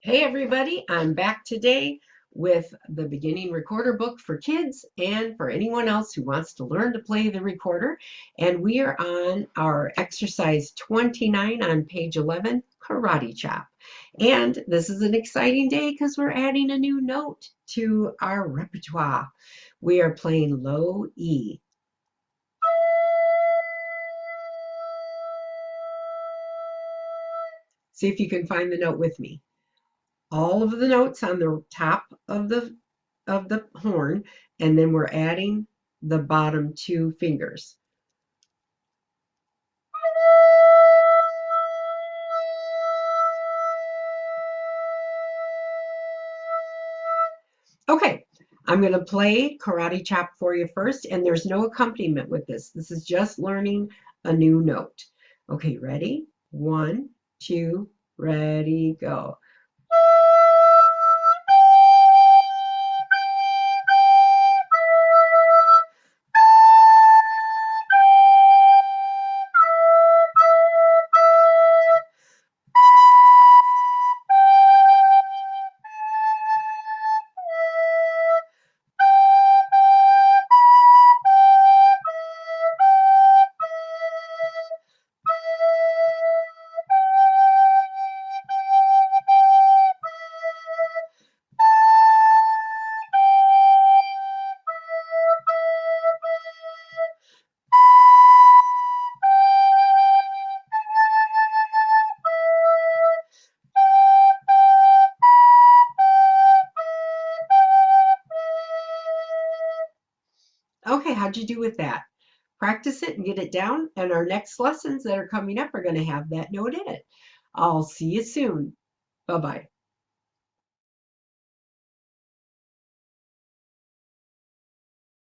Hey everybody, I'm back today with the beginning recorder book for kids and for anyone else who wants to learn to play the recorder. And we are on our exercise 29 on page 11, Karate Chop. And this is an exciting day because we're adding a new note to our repertoire. We are playing low E. See if you can find the note with me. All of the notes on the top of the horn, and then we're adding the bottom two fingers. Okay, I'm going to play Karate Chop for you first, and there's no accompaniment with this. This is just learning a new note. Okay, ready? One, two, ready, go. Okay, how'd you do with that? Practice it and get it down, and our next lessons that are coming up are going to have that note in it. I'll see you soon. Bye bye.